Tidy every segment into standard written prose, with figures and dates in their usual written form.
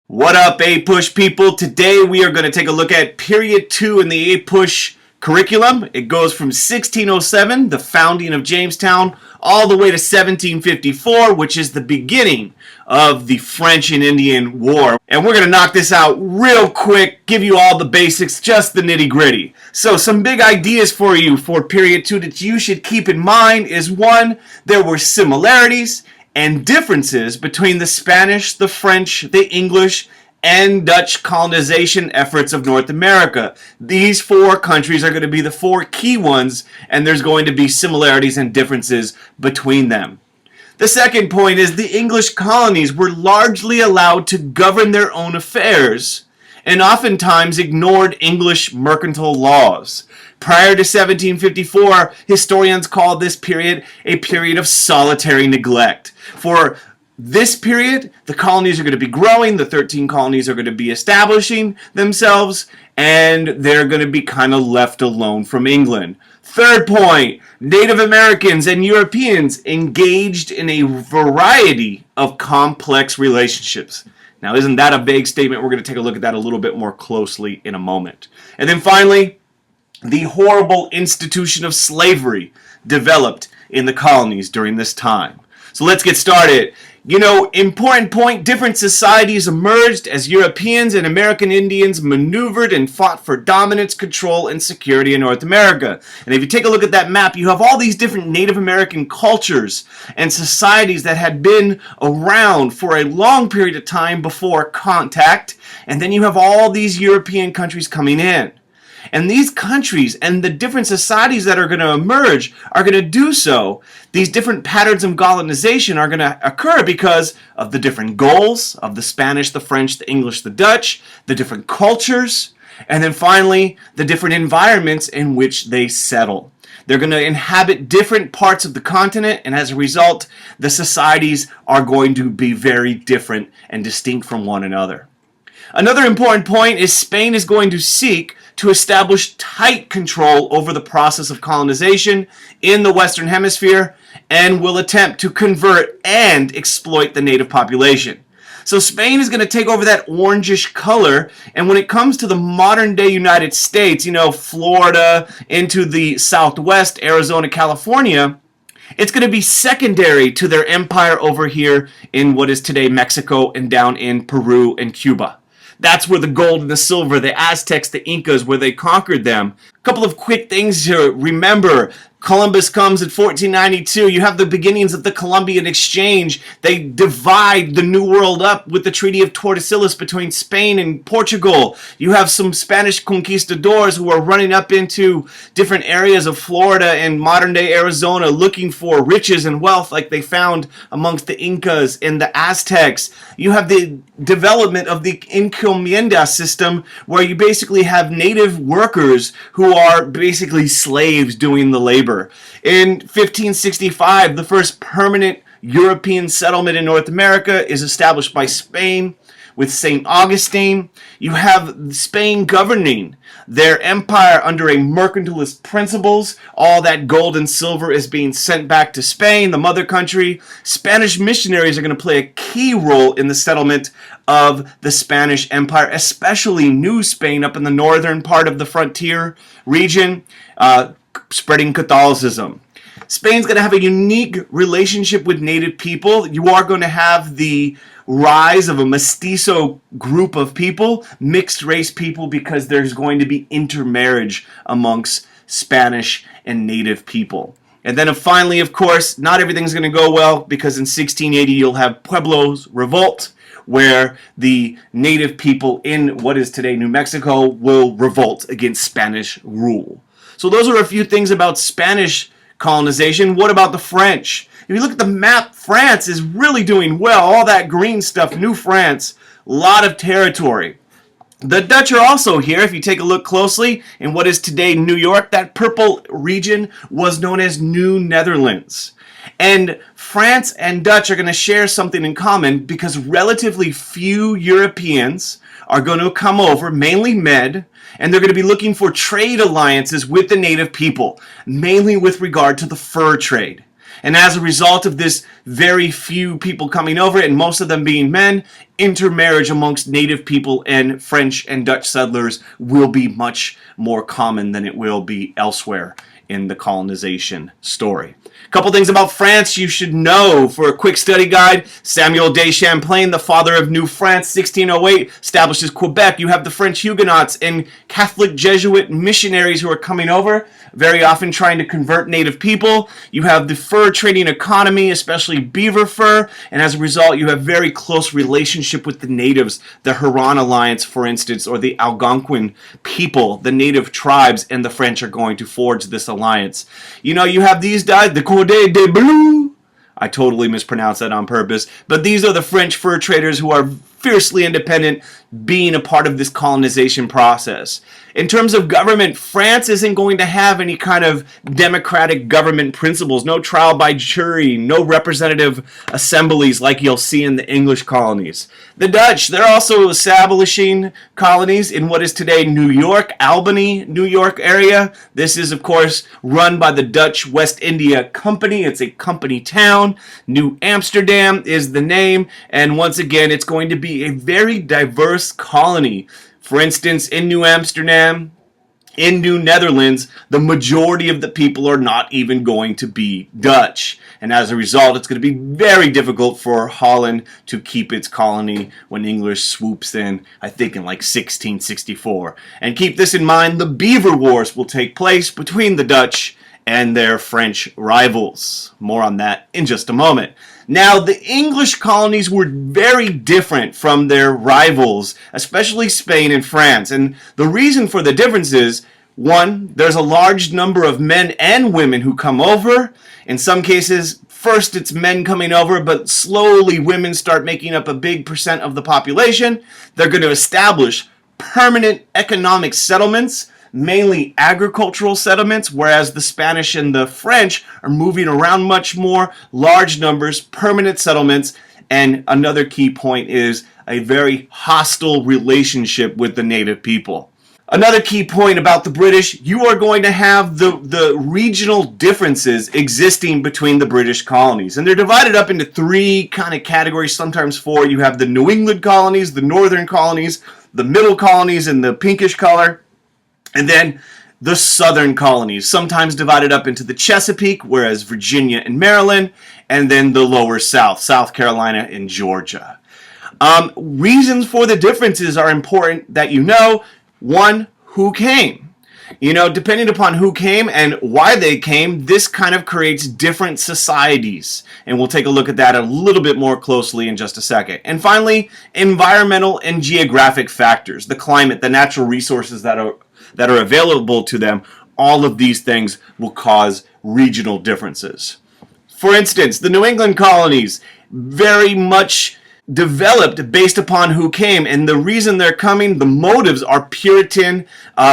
What up, APUSH people? Today we are going to take a look at period 2 in the APUSH curriculum. It goes from 1607, the founding of Jamestown, all the way to 1754, which is the beginning of the French and Indian War. And we're going to knock this out real quick, give you all the basics, just the nitty-gritty. So some big ideas for you for period 2 that you should keep in mind is, one, there were similarities and differences between the Spanish, the French, the English, and Dutch colonization efforts of North America. These four countries are going to be the four key ones, and there's going to be similarities and differences between them. The second point is the English colonies were largely allowed to govern their own affairs and oftentimes ignored English mercantile laws. Prior to 1754, historians called this period a period of solitary neglect. For this period, the colonies are going to be growing, the 13 colonies are going to be establishing themselves, and they're going to be kind of left alone from England. Third point, Native Americans and Europeans engaged in a variety of complex relationships. Now, isn't that a vague statement? We're going to take a look at that a little bit more closely in a moment. And then finally, the horrible institution of slavery developed in the colonies during this time. So let's get started. Important point, different societies emerged as Europeans and American Indians maneuvered and fought for dominance, control, and security in North America. And if you take a look at that map, you have all these different Native American cultures and societies that had been around for a long period of time before contact, and then you have all these European countries coming in. And these countries and the different societies that are going to emerge are going to do so. These different patterns of colonization are going to occur because of the different goals of the Spanish, the French, the English, the Dutch, the different cultures, and then finally the different environments in which they settle. They're going to inhabit different parts of the continent, and as a result, the societies are going to be very different and distinct from one another. Another important point is Spain is going to seek to establish tight control over the process of colonization in the Western Hemisphere and will attempt to convert and exploit the native population. So Spain is going to take over that orangish color, and when it comes to the modern day United States, Florida into the Southwest, Arizona, California, it's going to be secondary to their empire over here in what is today Mexico and down in Peru and Cuba. That's where the gold and the silver, the Aztecs, the Incas, where they conquered them. A couple of quick things to remember. Columbus comes in 1492. You have the beginnings of the Columbian Exchange. They divide the New World up with the Treaty of Tordesillas between Spain and Portugal. You have some Spanish conquistadors who are running up into different areas of Florida and modern-day Arizona looking for riches and wealth like they found amongst the Incas and the Aztecs. You have the development of the encomienda system, where you basically have native workers who are basically slaves doing the labor. In 1565, the first permanent European settlement in North America is established by Spain with St. Augustine. You have Spain governing their empire under a mercantilist principles. All that gold and silver is being sent back to Spain, the mother country. Spanish missionaries are going to play a key role in the settlement of the Spanish Empire, especially New Spain up in the northern part of the frontier region, spreading Catholicism. Spain's going to have a unique relationship with native people. You are going to have the rise of a mestizo group of people, mixed race people, because there's going to be intermarriage amongst Spanish and native people. And then finally, of course, not everything's going to go well, because in 1680 you'll have Pueblo's revolt, where the native people in what is today New Mexico will revolt against Spanish rule. So those are a few things about Spanish colonization. What about the French? If you look at the map, France is really doing well. All that green stuff, New France, a lot of territory. The Dutch are also here. If you take a look closely in what is today New York, that purple region was known as New Netherlands. And France and Dutch are going to share something in common, because relatively few Europeans are going to come over, mainly men, and they're going to be looking for trade alliances with the native people, mainly with regard to the fur trade. And as a result of this very few people coming over, and most of them being men, intermarriage amongst native people and French and Dutch settlers will be much more common than it will be elsewhere in the colonization story. A couple things about France you should know for a quick study guide. Samuel de Champlain, the father of New France, 1608, establishes Quebec. You have the French Huguenots and Catholic Jesuit missionaries who are coming over, very often trying to convert native people. You have the fur trading economy, especially beaver fur, and as a result you have very close relationship with the natives, the Huron Alliance, for instance, or the Algonquin people, the native tribes, and the French are going to forge this alliance. You know, you have these guys, the Cordé des Bleus. I totally mispronounced that on purpose, but these are the French fur traders who are fiercely independent, being a part of this colonization process. In terms of government, France isn't going to have any kind of democratic government principles, no trial by jury, no representative assemblies like you'll see in the English colonies. The Dutch, they're also establishing colonies in what is today New York, Albany, New York area. This is, of course, run by the Dutch West India Company. It's a company town. New Amsterdam is the name, and once again, it's going to be a very diverse colony. For instance, in New Amsterdam, in New Netherlands, the majority of the people are not even going to be Dutch. And as a result, it's going to be very difficult for Holland to keep its colony when English swoops in, I think in like 1664. And keep this in mind, the Beaver Wars will take place between the Dutch and their French rivals. More on that in just a moment. Now, the English colonies were very different from their rivals, especially Spain and France. And the reason for the difference is, one, there's a large number of men and women who come over. In some cases, first it's men coming over, but slowly women start making up a big percent of the population. They're going to establish permanent economic settlements, mainly agricultural settlements, whereas the Spanish and the French are moving around much more, large numbers, permanent settlements, and another key point is a very hostile relationship with the native people. Another key point about the British, you are going to have the regional differences existing between the British colonies. And they're divided up into three kind of categories, sometimes four. You have the New England colonies, the northern colonies, the middle colonies in the pinkish color, and then the southern colonies, sometimes divided up into the Chesapeake, whereas Virginia and Maryland, and then the lower south, South Carolina and Georgia. Reasons for the differences are important that you know. One, who came? You know, depending upon who came and why they came, this kind of creates different societies. And we'll take a look at that a little bit more closely in just a second. And finally, environmental and geographic factors, the climate, the natural resources that are available to them. All of these things will cause regional differences. For instance, the New England colonies, very much developed based upon who came, and the reason they're coming, the motives are Puritan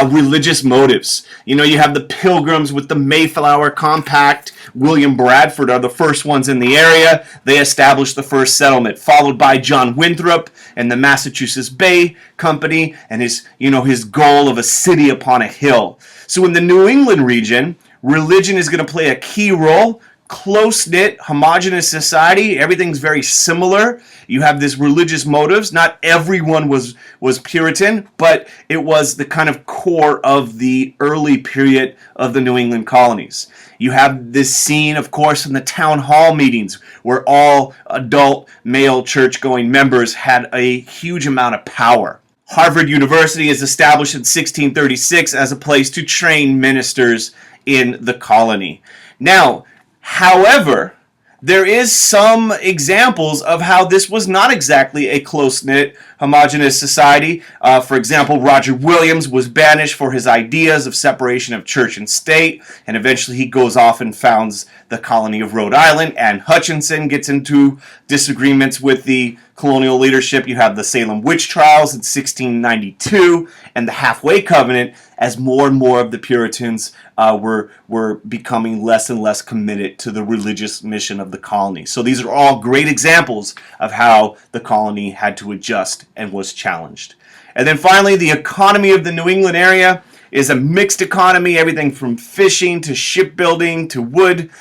religious motives. You know, you have the Pilgrims with the Mayflower Compact. William Bradford are the first ones in the area. They established the first settlement, followed by John Winthrop and the Massachusetts Bay Company and his goal of a city upon a hill. So in the New England region, religion is going to play a key role. Close-knit, homogeneous society. Everything's very similar. You have this religious motives. Not everyone was Puritan, but it was the kind of core of the early period of the New England colonies. You have this scene, of course, in the town hall meetings where all adult male church-going members had a huge amount of power. Harvard University is established in 1636 as a place to train ministers in the colony. Now, however, there is some examples of how this was not exactly a close-knit, homogeneous society. For example, Roger Williams was banished for his ideas of separation of church and state, and eventually he goes off and founds the colony of Rhode Island. And Hutchinson gets into disagreements with the colonial leadership. You have the Salem witch trials in 1692 and the Halfway Covenant, as more and more of the Puritans were becoming less and less committed to the religious mission of the colony. So these are all great examples of how the colony had to adjust and was challenged. And then finally, the economy of the New England area is a mixed economy, everything from fishing to shipbuilding to wood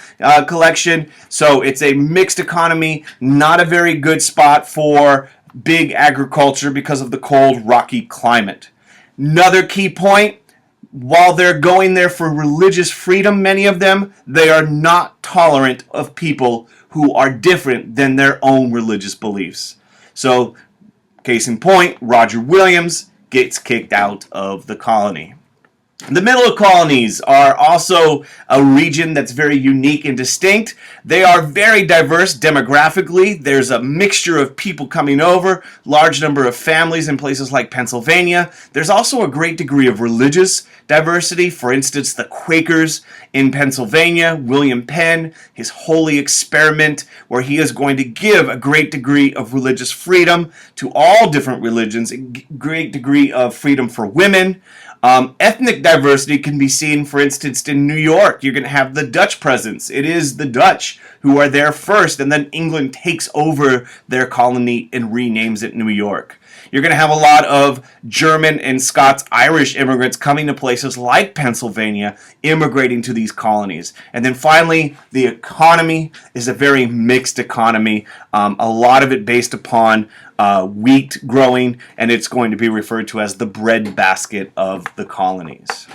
collection. So it's a mixed economy, not a very good spot for big agriculture because of the cold, rocky climate. Another key point, while they're going there for religious freedom, many of them, they are not tolerant of people who are different than their own religious beliefs. So, case in point, Roger Williams gets kicked out of the colony. The middle colonies are also a region that's very unique and distinct. They are very diverse demographically. There's a mixture of people coming over, large number of families in places like Pennsylvania. There's also a great degree of religious diversity. For instance, the Quakers in Pennsylvania, William Penn, his holy experiment, where he is going to give a great degree of religious freedom to all different religions, a great degree of freedom for women. Ethnic diversity can be seen, for instance, in New York. You're going to have the Dutch presence. It is the Dutch who are there first, and then England takes over their colony and renames it New York. You're going to have a lot of German and Scots-Irish immigrants coming to places like Pennsylvania, immigrating to these colonies. And then finally, the economy is a very mixed economy, a lot of it based upon wheat growing, and it's going to be referred to as the breadbasket of the colonies.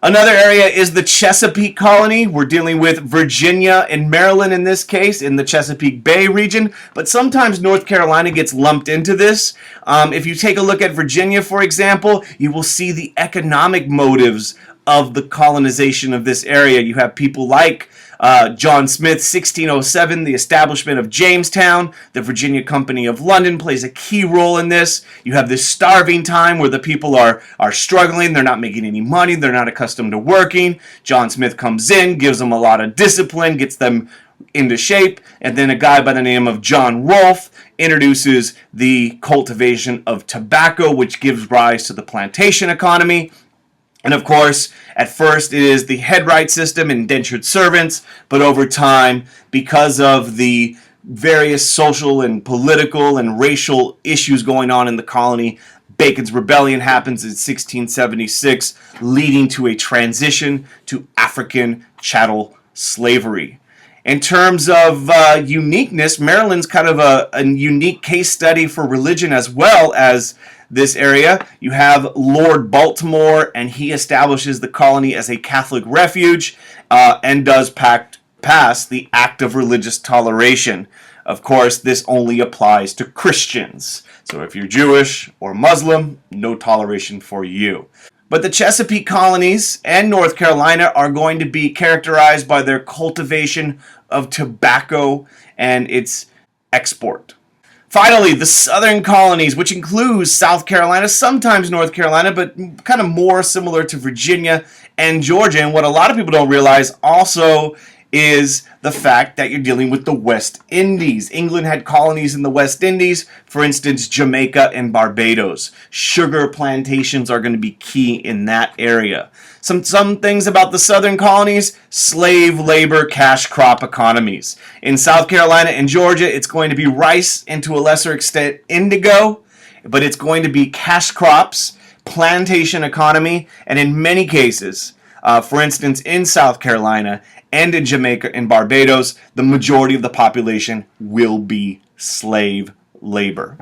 Another area is the Chesapeake colony. We're dealing with Virginia and Maryland in this case, in the Chesapeake Bay region, but sometimes North Carolina gets lumped into this. If you take a look at Virginia, for example, you will see the economic motives of the colonization of this area. You have people like John Smith, 1607, the establishment of Jamestown. The Virginia Company of London plays a key role in this. You have this starving time where the people are struggling. They're not making any money. They're not accustomed to working. John Smith comes in, gives them a lot of discipline, gets them into shape, and then a guy by the name of John Rolfe introduces the cultivation of tobacco, which gives rise to the plantation economy. And of course, at first it is the headright system, indentured servants, but over time, because of the various social and political and racial issues going on in the colony, Bacon's Rebellion happens in 1676, leading to a transition to African chattel slavery. In terms of uniqueness, Maryland's kind of a unique case study for religion as well as this area. You have Lord Baltimore, and he establishes the colony as a Catholic refuge and does pass the Act of Religious Toleration. Of course, this only applies to Christians. So if you're Jewish or Muslim, no toleration for you. But the Chesapeake colonies and North Carolina are going to be characterized by their cultivation of tobacco and its export. Finally, the southern colonies, which includes South Carolina, sometimes North Carolina, but kind of more similar to Virginia and Georgia. And what a lot of people don't realize also is the fact that you're dealing with the West Indies. England had colonies in the West Indies, for instance, Jamaica and Barbados. Sugar plantations are going to be key in that area. Some things about the southern colonies: slave labor, cash crop economies. In South Carolina and Georgia, it's going to be rice and to a lesser extent indigo, but it's going to be cash crops, plantation economy, and in many cases, for instance, in South Carolina and in Jamaica and Barbados, the majority of the population will be slave labor.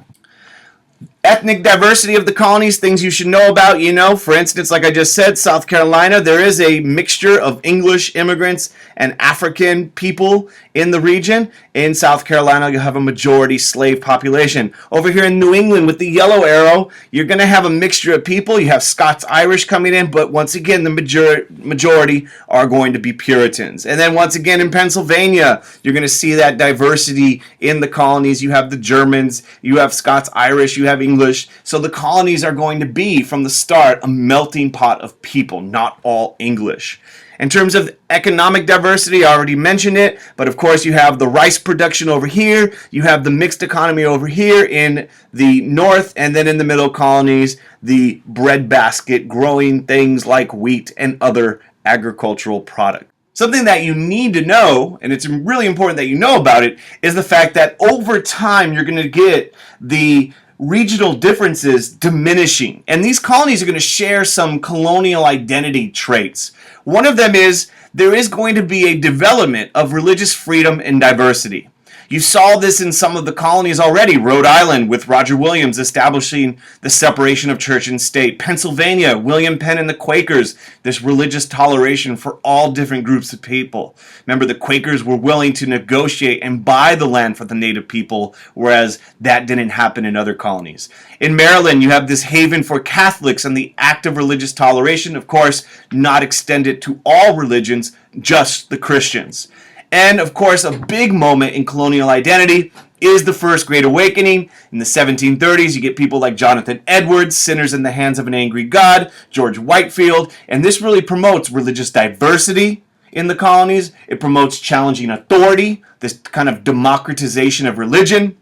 Ethnic diversity of the colonies, things you should know about, for instance, like I just said, South Carolina, there is a mixture of English immigrants and African people in the region. In South Carolina, you'll have a majority slave population. Over here in New England with the yellow arrow, you're going to have a mixture of people. You have Scots-Irish coming in, but once again, the majority are going to be Puritans. And then once again in Pennsylvania, you're going to see that diversity in the colonies. You have the Germans, you have Scots-Irish, you have English. So the colonies are going to be, from the start, a melting pot of people, not all English. In terms of economic diversity, I already mentioned it, but of course you have the rice production over here, you have the mixed economy over here in the north, and then in the middle colonies, the breadbasket, growing things like wheat and other agricultural products. Something that you need to know, and it's really important that you know about it, is the fact that over time you're going to get the regional differences diminishing. And these colonies are going to share some colonial identity traits. One of them is there is going to be a development of religious freedom and diversity. You saw this in some of the colonies already. Rhode Island with Roger Williams establishing the separation of church and state. Pennsylvania, William Penn and the Quakers, this religious toleration for all different groups of people. Remember, the Quakers were willing to negotiate and buy the land for the native people, whereas that didn't happen in other colonies. In Maryland, you have this haven for Catholics and the act of religious toleration, of course, not extended to all religions, just the Christians. And, of course, a big moment in colonial identity is the First Great Awakening. In the 1730s, you get people like Jonathan Edwards, Sinners in the Hands of an Angry God, George Whitefield, and this really promotes religious diversity in the colonies. It promotes challenging authority, this kind of democratization of religion,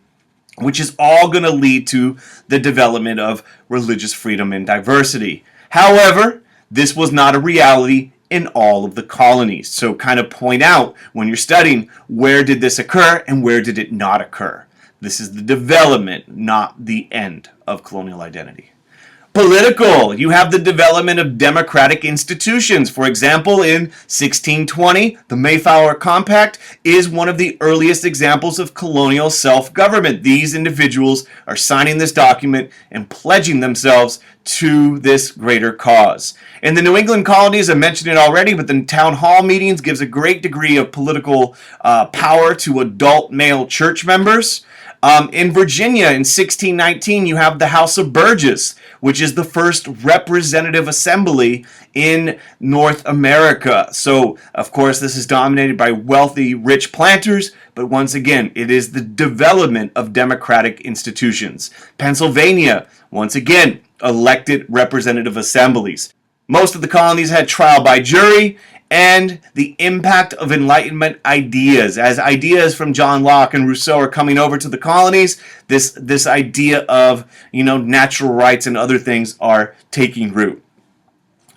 which is all going to lead to the development of religious freedom and diversity. However, this was not a reality in all of the colonies. So kind of point out when you're studying, where did this occur and where did it not occur? This is the development, not the end of colonial identity. Political. You have the development of democratic institutions. For example, in 1620, the Mayflower Compact is one of the earliest examples of colonial self-government. These individuals are signing this document and pledging themselves to this greater cause. In the New England colonies, I mentioned it already, but the town hall meetings gives a great degree of political power to adult male church members. In Virginia, in 1619, you have the House of Burgess, which is the first representative assembly in North America. So, of course, this is dominated by wealthy, rich planters, but once again, it is the development of democratic institutions. Pennsylvania, once again, elected representative assemblies. Most of the colonies had trial by jury, and the impact of Enlightenment ideas. As ideas from John Locke and Rousseau are coming over to the colonies, this idea of, natural rights and other things are taking root.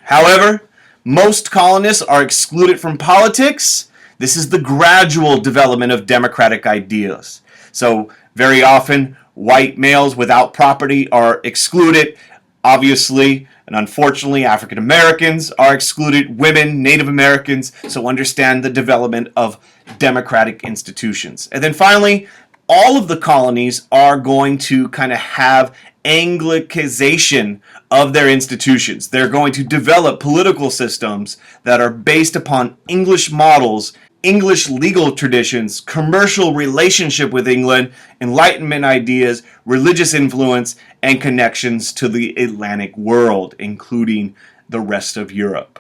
However, most colonists are excluded from politics. This is the gradual development of democratic ideas. So very often, white males without property are excluded. Obviously, and unfortunately, African Americans are excluded, women, Native Americans, so understand the development of democratic institutions. And then finally, all of the colonies are going to kind of have Anglicization of their institutions. They're going to develop political systems that are based upon English models, English legal traditions, commercial relationship with England, Enlightenment ideas, religious influence, and connections to the Atlantic world, including the rest of Europe.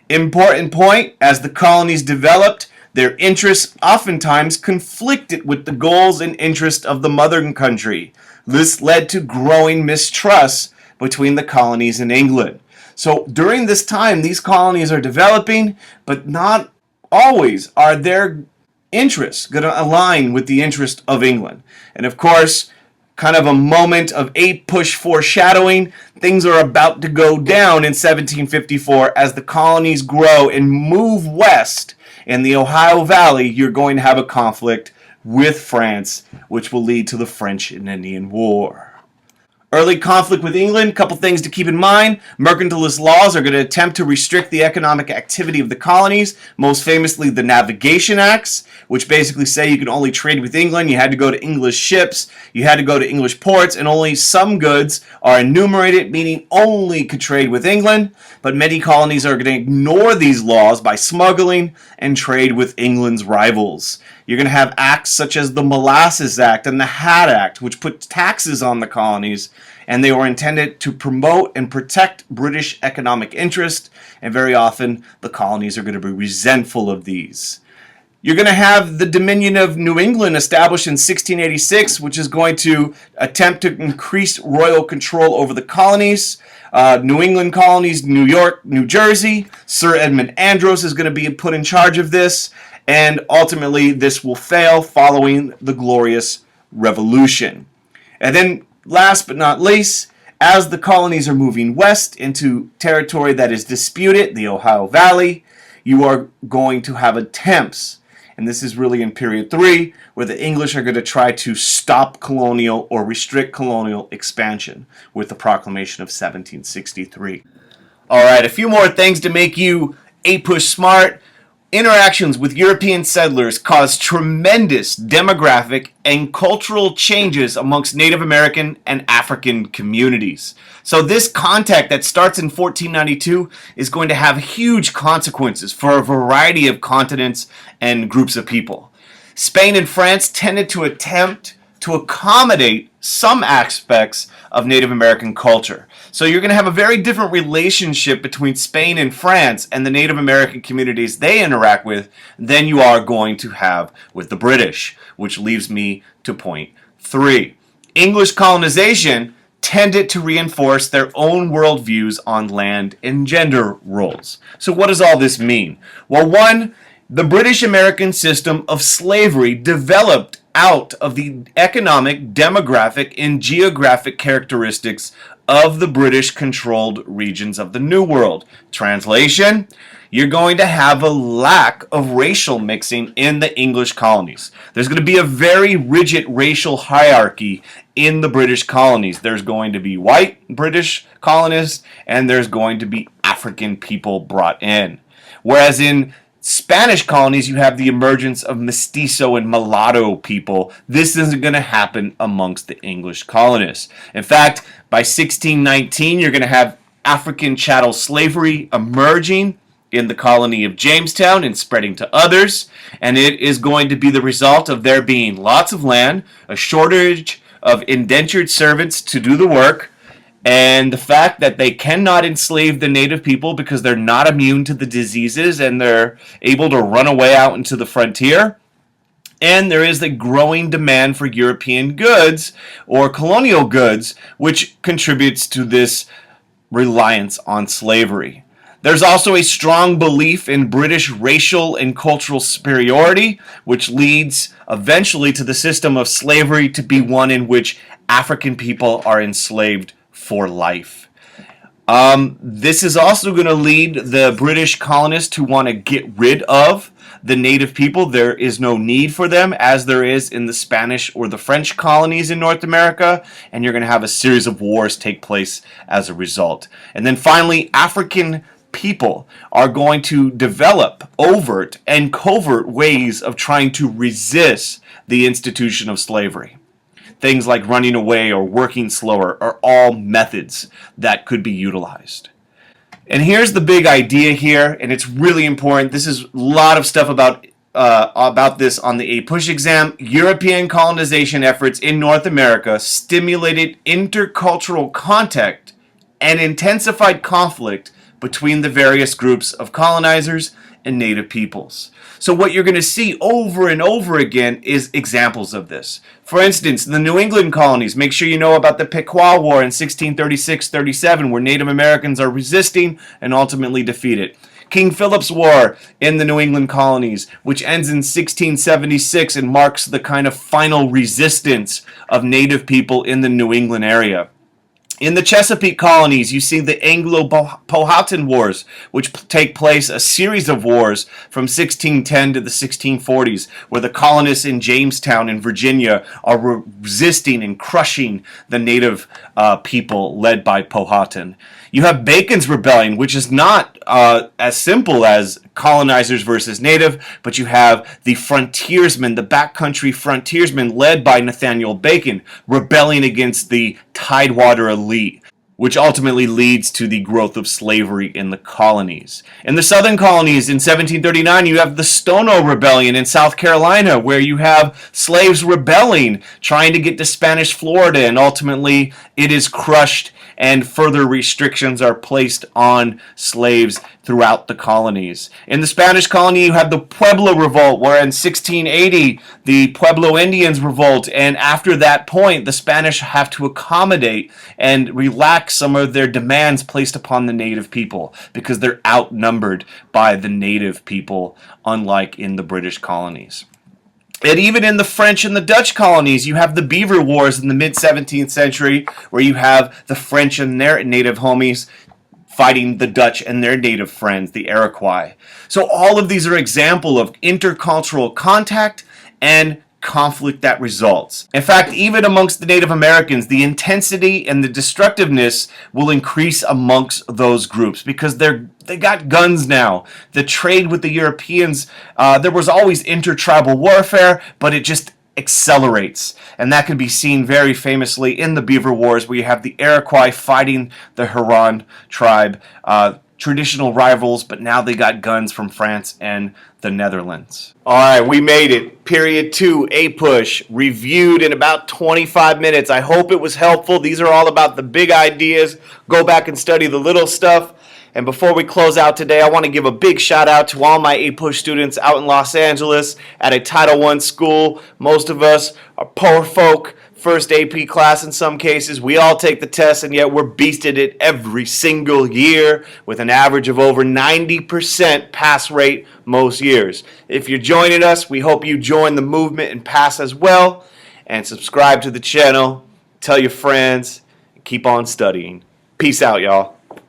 Important point, as the colonies developed, their interests oftentimes conflicted with the goals and interests of the mother country. This led to growing mistrust between the colonies and England. So during this time, these colonies are developing, but not always are their interests going to align with the interest of England. And of course, kind of a moment of APUSH foreshadowing, things are about to go down in 1754 as the colonies grow and move west. In the Ohio Valley, you're going to have a conflict with France, which will lead to the French and Indian War. Early conflict with England, couple things to keep in mind. Mercantilist laws are going to attempt to restrict the economic activity of the colonies, most famously the Navigation Acts, which basically say you could only trade with England, you had to go to English ships, you had to go to English ports, and only some goods are enumerated, meaning only could trade with England, but many colonies are going to ignore these laws by smuggling and trade with England's rivals. You're going to have acts such as the Molasses Act and the Hat Act, which put taxes on the colonies, and they were intended to promote and protect British economic interest, and very often the colonies are going to be resentful of these. You're going to have the Dominion of New England established in 1686, which is going to attempt to increase royal control over the colonies. New England colonies, New York, New Jersey. Sir Edmund Andros is going to be put in charge of this, and ultimately this will fail following the Glorious Revolution. And then, last but not least, as the colonies are moving west into territory that is disputed, the Ohio Valley, you are going to have attempts And this is really in period 3, where the English are going to try to stop colonial or restrict colonial expansion with the Proclamation of 1763. All right, a few more things to make you APUSH smart. Interactions with European settlers caused tremendous demographic and cultural changes amongst Native American and African communities. So this contact that starts in 1492 is going to have huge consequences for a variety of continents and groups of people. Spain and France tended to attempt to accommodate some aspects of Native American culture. So you're going to have a very different relationship between Spain and France and the Native American communities they interact with than you are going to have with the British, which leaves me to point 3. English colonization tended to reinforce their own worldviews on land and gender roles. So what does all this mean? Well, one, the British-American system of slavery developed out of the economic, demographic, and geographic characteristics of the British-controlled regions of the New World. Translation, you're going to have a lack of racial mixing in the English colonies. There's going to be a very rigid racial hierarchy in the British colonies. There's going to be white British colonists, and there's going to be African people brought in. Whereas in Spanish colonies, you have the emergence of mestizo and mulatto people. This isn't going to happen amongst the English colonists. In fact, by 1619, you're going to have African chattel slavery emerging in the colony of Jamestown and spreading to others. And it is going to be the result of there being lots of land, a shortage of indentured servants to do the work, and the fact that they cannot enslave the native people because they're not immune to the diseases and they're able to run away out into the frontier. And there is a growing demand for European goods or colonial goods, which contributes to this reliance on slavery. There's also a strong belief in British racial and cultural superiority, which leads eventually to the system of slavery to be one in which African people are enslaved for life. This is also going to lead the British colonists to want to get rid of the native people. There is no need for them as there is in the Spanish or the French colonies in North America, and you're going to have a series of wars take place as a result. And then finally, African people are going to develop overt and covert ways of trying to resist the institution of slavery. Things like running away or working slower are all methods that could be utilized. And here's the big idea here, and it's really important. This is a lot of stuff about this on the APUSH exam. European colonization efforts in North America stimulated intercultural contact and intensified conflict between the various groups of colonizers and native peoples. So what you're going to see over and over again is examples of this. For instance, the New England colonies, make sure you know about the Pequot War in 1636-37, where Native Americans are resisting and ultimately defeated. King Philip's War in the New England colonies, which ends in 1676 and marks the kind of final resistance of native people in the New England area. In the Chesapeake colonies, you see the Anglo-Powhatan Wars, which take place a series of wars from 1610 to the 1640s, where the colonists in Jamestown in Virginia are resisting and crushing the native people led by Powhatan. You have Bacon's Rebellion, which is not as simple as colonizers versus native, but you have the frontiersmen, the backcountry frontiersmen led by Nathaniel Bacon, rebelling against the Tidewater elite, which ultimately leads to the growth of slavery in the colonies. In the southern colonies in 1739, you have the Stono Rebellion in South Carolina, where you have slaves rebelling, trying to get to Spanish Florida, and ultimately it is crushed and further restrictions are placed on slaves throughout the colonies. In the Spanish colony, you have the Pueblo Revolt, where in 1680, the Pueblo Indians revolt, and after that point, the Spanish have to accommodate and relax some of their demands placed upon the native people, because they're outnumbered by the native people, unlike in the British colonies. And even in the French and the Dutch colonies, you have the Beaver Wars in the mid-17th century, where you have the French and their native homies fighting the Dutch and their native friends, the Iroquois. So all of these are examples of intercultural contact and conflict that results. In fact, even amongst the Native Americans, the intensity and the destructiveness will increase amongst those groups because they got guns now. The trade with the Europeans, there was always intertribal warfare, but it just accelerates. And that can be seen very famously in the Beaver Wars, where you have the Iroquois fighting the Huron tribe, traditional rivals, but now they got guns from France and the Netherlands. All right, we made it. Period 2, APUSH, reviewed in about 25 minutes. I hope it was helpful. These are all about the big ideas. Go back and study the little stuff. And before we close out today, I want to give a big shout out to all my APUSH students out in Los Angeles at a Title I school. Most of us are poor folk, first AP class in some cases. We all take the test, and yet we're beasted it every single year with an average of over 90% pass rate most years. If you're joining us, we hope you join the movement and pass as well. And subscribe to the channel, tell your friends, and keep on studying. Peace out, y'all.